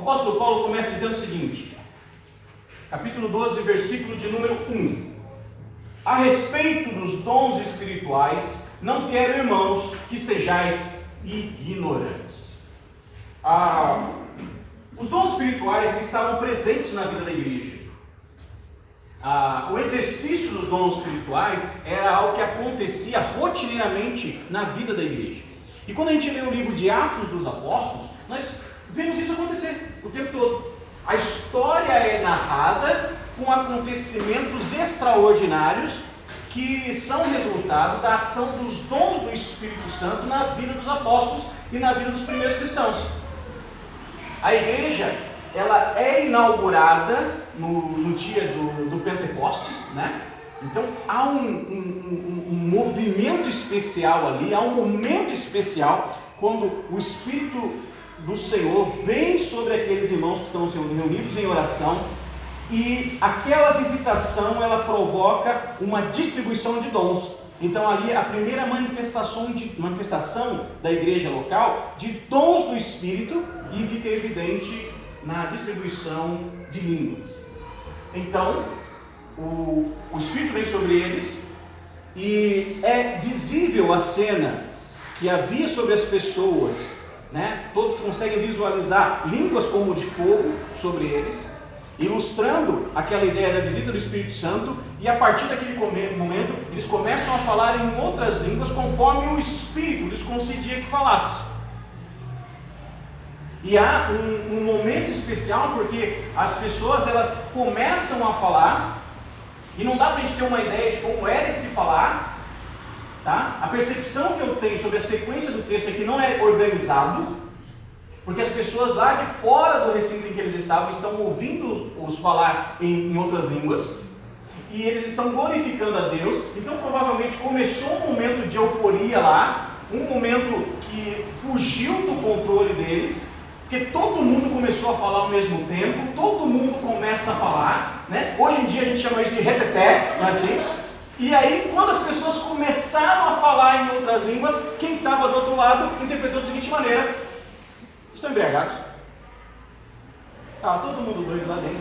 apóstolo Paulo começa dizendo o seguinte, capítulo 12, versículo de número 1. A respeito dos dons espirituais, não quero, irmãos, que sejais ignorantes. Os dons espirituais estavam presentes na vida da igreja. O exercício dos dons espirituais era algo que acontecia rotineiramente na vida da igreja. E quando a gente lê o livro de Atos dos Apóstolos, nós vemos isso acontecer o tempo todo. A história é narrada com acontecimentos extraordinários que são resultado da ação dos dons do Espírito Santo na vida dos apóstolos e na vida dos primeiros cristãos. A igreja, ela é inaugurada no dia do Pentecostes, né? Então há um movimento especial ali, há um momento especial quando o Espírito do Senhor vem sobre aqueles irmãos que estão reunidos em oração, e aquela visitação ela provoca uma distribuição de dons. Então ali a primeira manifestação da igreja local de dons do Espírito, e fica evidente na distribuição de línguas. Então o Espírito vem sobre eles e é visível a cena que havia sobre as pessoas, né? Todos conseguem visualizar línguas como de fogo sobre eles, ilustrando aquela ideia da visita do Espírito Santo, e a partir daquele momento eles começam a falar em outras línguas conforme o Espírito lhes concedia que falasse. E há um momento especial porque as pessoas elas começam a falar, e não dá para a gente ter uma ideia de como era esse falar, tá? A percepção que eu tenho sobre a sequência do texto é que não é organizado, porque as pessoas lá de fora do recinto em que eles estavam estão ouvindo-os falar em outras línguas, e eles estão glorificando a Deus. Então provavelmente começou um momento de euforia lá, um momento que fugiu do controle deles, porque todo mundo começou a falar ao mesmo tempo, todo mundo começa a falar, né? Hoje em dia a gente chama isso de reteté, não é assim? E aí quando as pessoas começaram a falar em outras línguas, quem estava do outro lado interpretou da seguinte maneira: estão embriagados? Estava todo mundo doido lá dentro.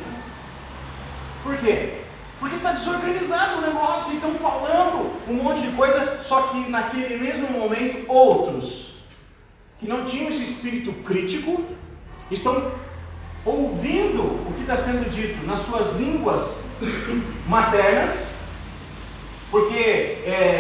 Por quê? Porque está desorganizado o negócio, e estão falando um monte de coisa, só que naquele mesmo momento outros que não tinham esse espírito crítico estão ouvindo o que está sendo dito nas suas línguas maternas, porque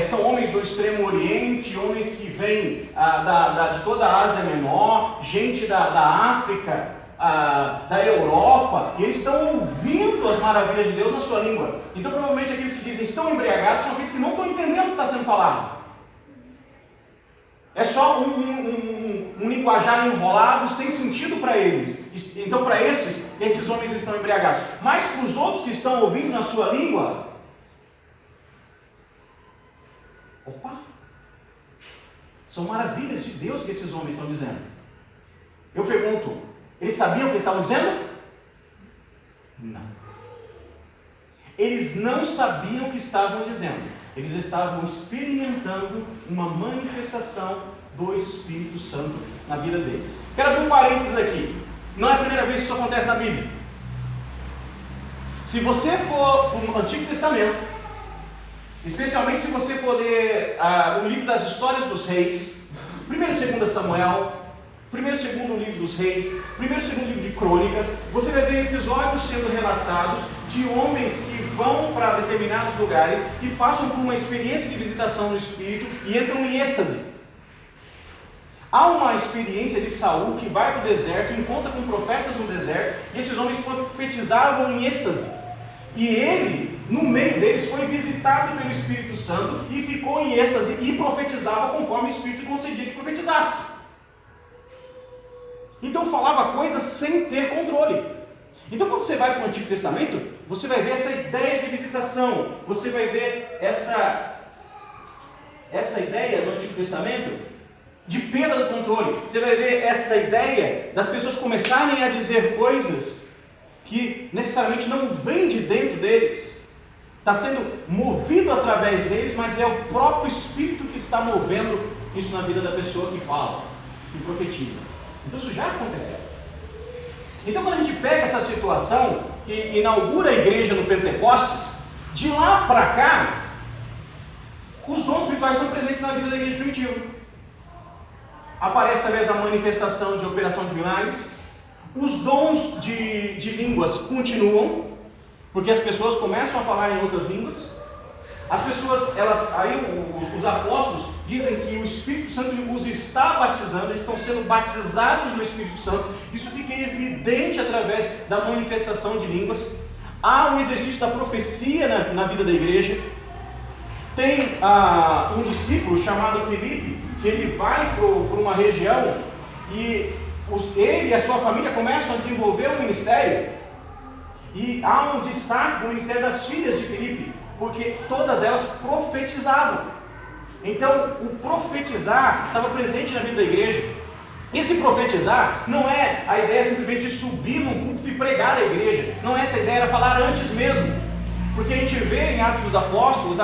são homens do Extremo Oriente, homens que vêm de toda a Ásia Menor, gente da África, da Europa, e eles estão ouvindo as maravilhas de Deus na sua língua. Então provavelmente aqueles que dizem estão embriagados são aqueles que não estão entendendo o que está sendo falado. É só um linguajar enrolado, sem sentido para eles. Então para esses homens estão embriagados. Mas para os outros que estão ouvindo na sua língua, são maravilhas de Deus que esses homens estão dizendo. Eu pergunto, eles sabiam o que eles estavam dizendo? Não. Eles não sabiam o que estavam dizendo. Eles estavam experimentando uma manifestação do Espírito Santo na vida deles. Quero abrir um parênteses aqui. Não é a primeira vez que isso acontece na Bíblia. Se você for para o Antigo Testamento, especialmente se você for ler o livro das histórias dos reis, 1 e 2 Samuel, 1 e 2 livro dos reis, 1 e 2 livro de crônicas, você vai ver episódios sendo relatados de homens que vão para determinados lugares e passam por uma experiência de visitação no Espírito e entram em êxtase. Há uma experiência de Saul que vai para o deserto, encontra com profetas no deserto, e esses homens profetizavam em êxtase. E ele, no meio deles, foi visitado pelo Espírito Santo e ficou em êxtase e profetizava conforme o Espírito concedia que profetizasse. Então falava coisas sem ter controle. Então quando você vai para o Antigo Testamento, você vai ver essa ideia de visitação, você vai ver essa ideia do Antigo Testamento de perda do controle. Você vai ver essa ideia das pessoas começarem a dizer coisas que necessariamente não vêm de dentro deles. Está sendo movido através deles, mas é o próprio Espírito que está movendo isso na vida da pessoa que fala, que profetiza. Então isso já aconteceu. Então, quando a gente pega essa situação que inaugura a igreja no Pentecostes, de lá para cá, os dons espirituais estão presentes na vida da igreja primitiva. Aparece através da manifestação de operação de milagres. Os dons de línguas continuam, porque as pessoas começam a falar em outras línguas. As pessoas, os apóstolos dizem que o Espírito Santo os está batizando, eles estão sendo batizados no Espírito Santo. Isso fica evidente através da manifestação de línguas. Há um exercício da profecia na vida da igreja. Tem um discípulo chamado Filipe, que ele vai para uma região e ele e a sua família começam a desenvolver um ministério. E há um destaque no ministério das filhas de Filipe, porque todas elas profetizavam. Então, o profetizar estava presente na vida da igreja. Esse profetizar não é a ideia simplesmente de subir num púlpito e pregar a igreja. Não é essa ideia, era falar antes mesmo. Porque a gente vê em Atos dos Apóstolos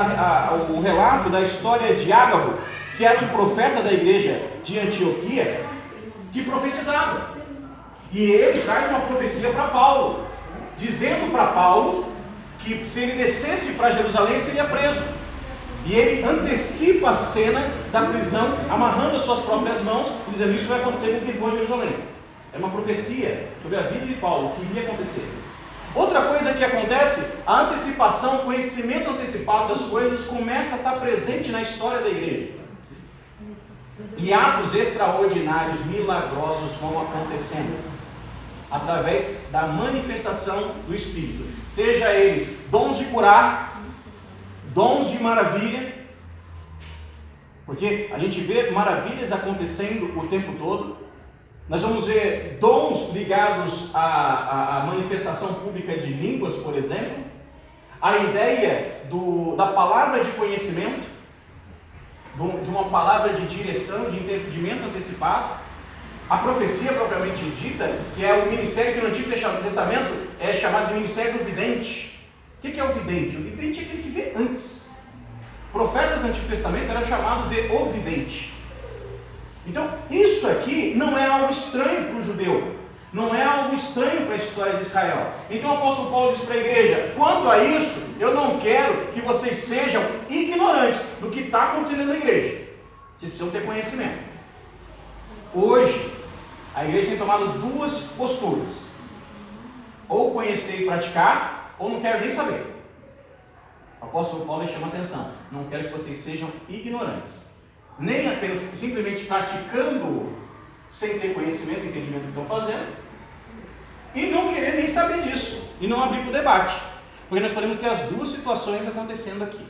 o relato da história de Ágabo, que era um profeta da igreja de Antioquia, que profetizava. E ele traz uma profecia para Paulo, dizendo para Paulo que se ele descesse para Jerusalém, seria preso. E ele antecipa a cena da prisão, amarrando as suas próprias mãos, e dizendo: isso vai acontecer com quem for a Jerusalém. É uma profecia sobre a vida de Paulo, o que iria acontecer. Outra coisa que acontece, a antecipação, o conhecimento antecipado das coisas começa a estar presente na história da igreja. E atos extraordinários, milagrosos vão acontecendo através da manifestação do Espírito. Seja eles dons de curar, dons de maravilha, porque a gente vê maravilhas acontecendo o tempo todo. Nós vamos ver dons ligados à manifestação pública de línguas, por exemplo. A ideia da palavra de conhecimento, de uma palavra de direção, de entendimento antecipado. A profecia propriamente dita, que é o ministério que no Antigo Testamento é chamado de ministério do vidente. O que é o vidente? O vidente é aquele que vê antes. Profetas do Antigo Testamento eram chamados de o vidente. Então, isso aqui não é algo estranho para o judeu, não é algo estranho para a história de Israel. Então o apóstolo Paulo diz para a igreja: quanto a isso, eu não quero que vocês sejam ignorantes do que está acontecendo na igreja. Vocês precisam ter conhecimento. Hoje, a igreja tem tomado duas posturas: ou conhecer e praticar, ou não quero nem saber. O apóstolo Paulo chama atenção: não quero que vocês sejam ignorantes. Nem apenas simplesmente praticando sem ter conhecimento e entendimento do que estão fazendo, e não querer nem saber disso, e não abrir para o debate, porque nós podemos ter as duas situações acontecendo aqui.